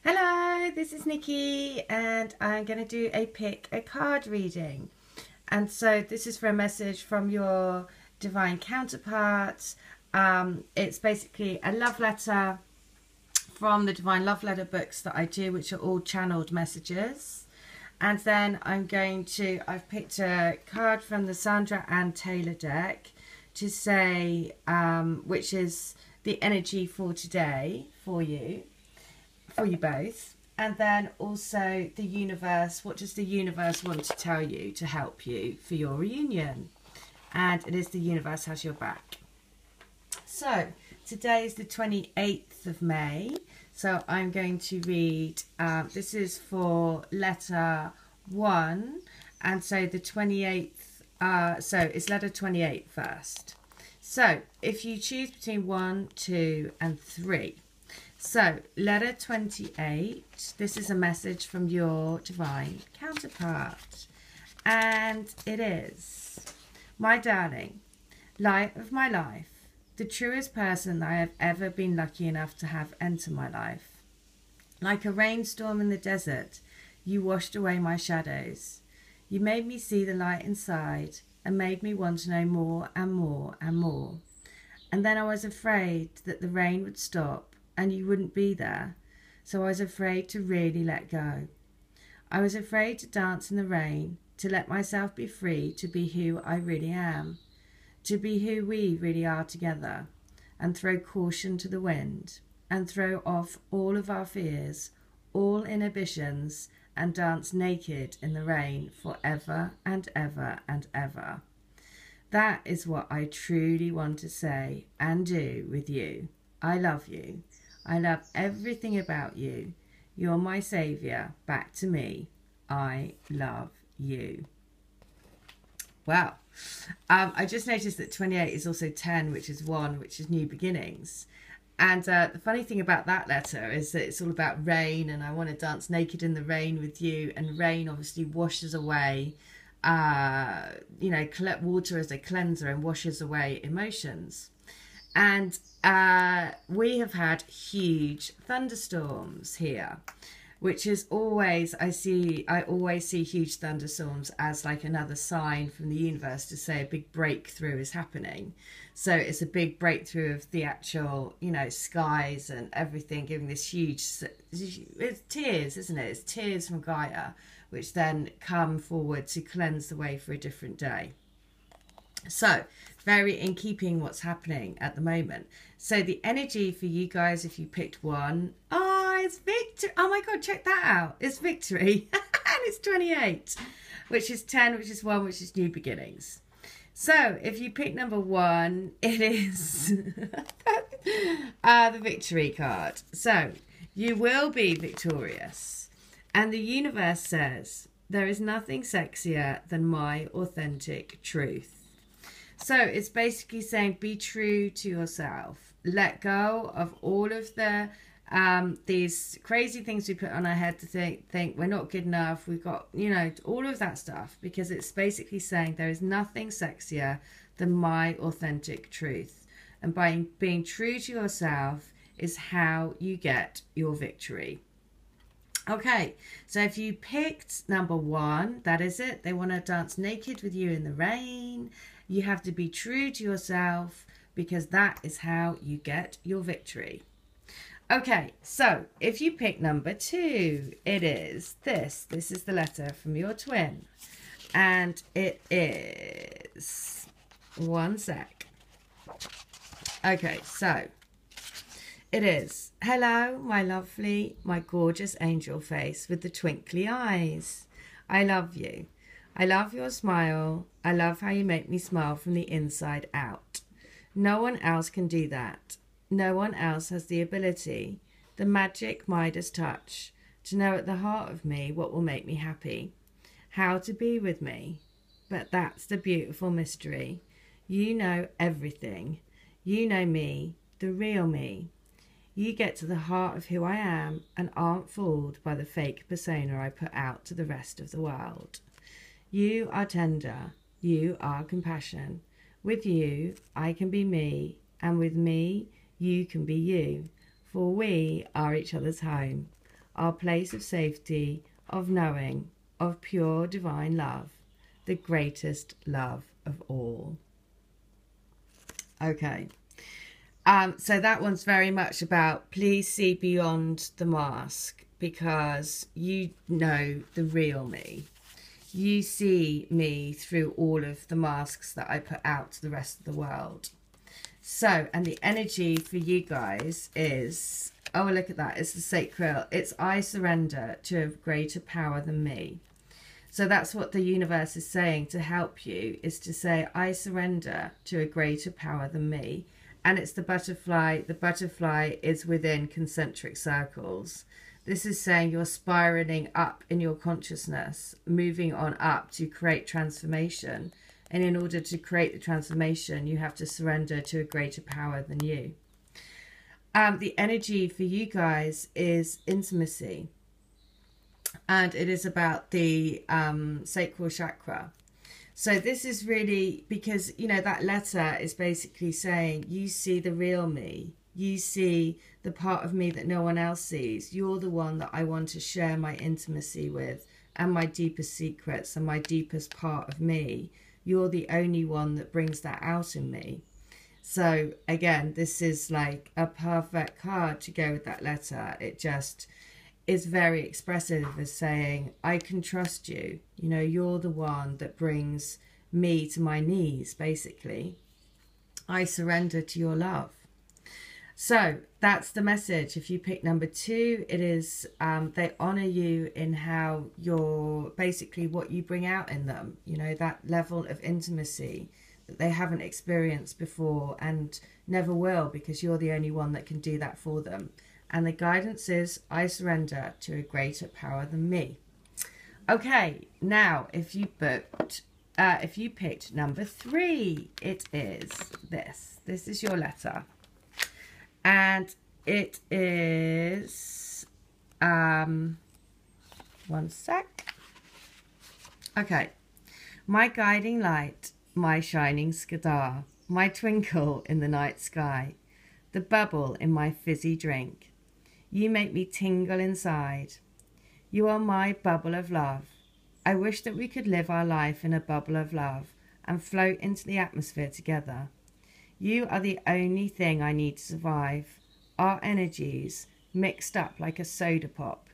Hello, this is Nikki and I'm going to do a pick a card reading. And so this is for a message from your divine counterparts. It's basically a love letter from the Divine Love Letter books that I do, which are all channeled messages. And then I've picked a card from the Sandra and Taylor deck to say, which is the energy for today for you both. And then also the universe, what does the universe want to tell you to help you for your reunion? And it is the universe has your back. So today is the 28th of May. So I'm going to read, this is for letter 1. And so the 28th, so it's letter 28 first. So if you choose between 1, 2 and 3. So, letter 28, this is a message from your divine counterpart. And it is, my darling, light of my life, the truest person that I have ever been lucky enough to have enter my life. Like a rainstorm in the desert, you washed away my shadows. You made me see the light inside and made me want to know more and more and more. And then I was afraid that the rain would stop and you wouldn't be there, so I was afraid to really let go. I was afraid to dance in the rain, to let myself be free to be who I really am, to be who we really are together, and throw caution to the wind, and throw off all of our fears, all inhibitions, and dance naked in the rain forever and ever and ever. That is what I truly want to say and do with you. I love you. I love everything about you. You're my saviour. Back to me. I love you. Wow. I just noticed that 28 is also 10, which is 1, which is new beginnings. And the funny thing about that letter is that it's all about rain, and I want to dance naked in the rain with you. And rain obviously washes away, collect water as a cleanser and washes away emotions. And we have had huge thunderstorms here, which is always, I always see huge thunderstorms as like another sign from the universe to say a big breakthrough is happening. So it's a big breakthrough of the actual, skies and everything, giving this huge, it's tears, isn't it? It's tears from Gaia, which then come forward to cleanse the way for a different day. So, very in keeping what's happening at the moment. So the energy for you guys, if you picked 1, it's victory. Oh my God, check that out. It's victory. And it's 28, which is 10, which is 1, which is new beginnings. So if you pick number 1, it is the victory card. So you will be victorious. And the universe says, there is nothing sexier than my authentic truth. So it's basically saying, be true to yourself. Let go of all of the these crazy things we put on our head to think we're not good enough. We've got, all of that stuff, because it's basically saying there is nothing sexier than my authentic truth. And by being true to yourself is how you get your victory. Okay, so if you picked number 1, that is it. They want to dance naked with you in the rain. You have to be true to yourself, because that is how you get your victory. Okay, so if you pick number 2, it is this. This is the letter from your twin. And it is, one sec. Okay, so it is, hello, my lovely, my gorgeous angel face with the twinkly eyes. I love you. I love your smile. I love how you make me smile from the inside out. No one else can do that. No one else has the ability, the magic Midas touch, to know at the heart of me what will make me happy, how to be with me. But that's the beautiful mystery. You know everything. You know me, the real me. You get to the heart of who I am and aren't fooled by the fake persona I put out to the rest of the world. You are tender. You are compassion. With you, I can be me, and with me, you can be you, for we are each other's home. our place of safety, of knowing, of pure divine love, the greatest love of all. Okay. So that one's very much about please see beyond the mask, because you know the real me. You see me through all of the masks that I put out to the rest of the world. So, and the energy for you guys is, oh, look at that. It's the sacral. It's I surrender to a greater power than me. So that's what the universe is saying to help you, is to say, I surrender to a greater power than me. And it's the butterfly. The butterfly is within concentric circles. This is saying you're spiraling up in your consciousness, moving on up to create transformation. And in order to create the transformation, you have to surrender to a greater power than you. The energy for you guys is intimacy. And it is about the sacral chakra. So this is really because, you know, that letter is basically saying you see the real me. You see the part of me that no one else sees. You're the one that I want to share my intimacy with, and my deepest secrets and my deepest part of me. You're the only one that brings that out in me. So again, this is like a perfect card to go with that letter. It just is very expressive as saying, I can trust you. You know, you're the one that brings me to my knees, basically. I surrender to your love. So that's the message. If you pick number 2, it is they honor you in how you're basically what you bring out in them. You know, that level of intimacy that they haven't experienced before and never will, because you're the only one that can do that for them. And the guidance is, I surrender to a greater power than me. Okay, now if you picked number 3, it is this. This is your letter. And it is, one sec. Okay. My guiding light, my shining star, my twinkle in the night sky, the bubble in my fizzy drink. You make me tingle inside. You are my bubble of love. I wish that we could live our life in a bubble of love and float into the atmosphere together. You are the only thing I need to survive. Our energies mixed up like a soda pop.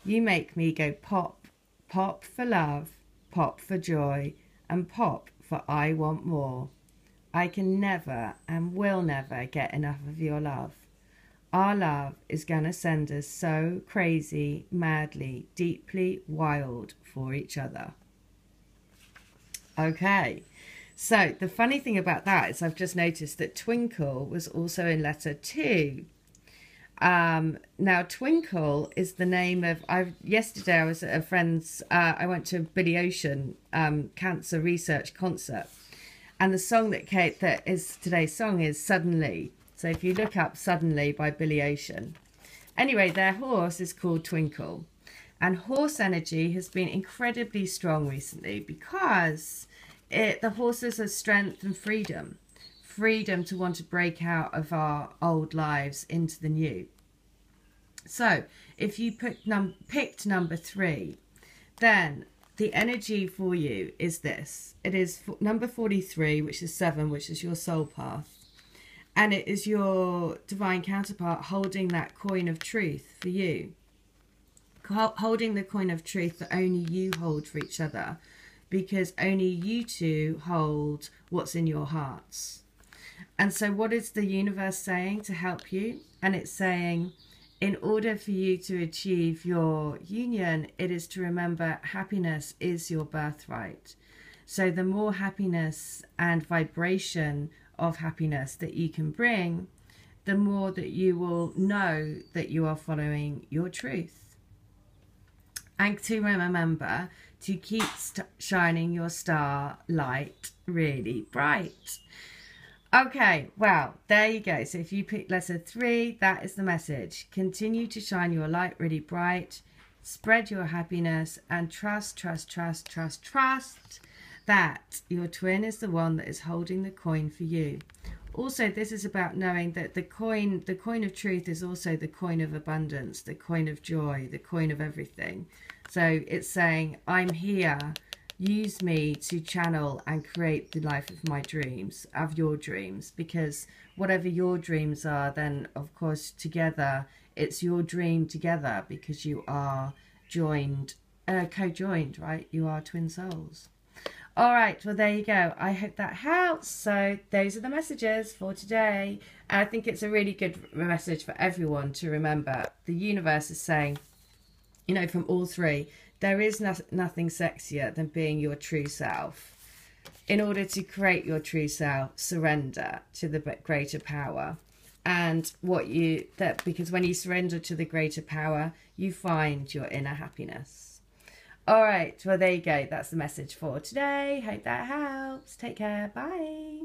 You make me go pop, pop for love, pop for joy, and pop for I want more. I can never and will never get enough of your love. Our love is going to send us so crazy, madly, deeply wild for each other. Okay, so the funny thing about that is I've just noticed that twinkle was also in letter 2. Now, twinkle is the name of... yesterday I was at a friend's... I went to a Billy Ocean cancer research concert. And the song that is today's song is Suddenly. So if you look up Suddenly by Billy Ocean. Anyway, their horse is called Twinkle. And horse energy has been incredibly strong recently because the horses are strength and freedom. Freedom to want to break out of our old lives into the new. So if you picked number 3, then the energy for you is this. It is number 43, which is 7, which is your soul path. And it is your divine counterpart holding that coin of truth for you. Holding the coin of truth that only you hold for each other. Because only you two hold what's in your hearts. And so what is the universe saying to help you? And it's saying, in order for you to achieve your union, it is to remember happiness is your birthright. So the more happiness and vibration of happiness that you can bring, the more that you will know that you are following your truth. And to remember to keep shining your star light really bright. Okay, well, there you go. So if you pick letter 3, that is the message. Continue to shine your light really bright. Spread your happiness and trust that your twin is the one that is holding the coin for you. also this is about knowing that the coin of truth is also the coin of abundance, the coin of joy, the coin of everything. So it's saying, I'm here, use me to channel and create the life of my dreams, of your dreams, because whatever your dreams are, then of course together it's your dream together, because you are joined, co-joined, right? You are twin souls. All right, well, there you go. I hope that helps. So those are the messages for today. And I think it's a really good message for everyone to remember. The universe is saying, you know, from all three, there is nothing sexier than being your true self. In order to create your true self, surrender to the greater power. And because when you surrender to the greater power, you find your inner happiness. All right, well, there you go. That's the message for today. Hope that helps. Take care. Bye.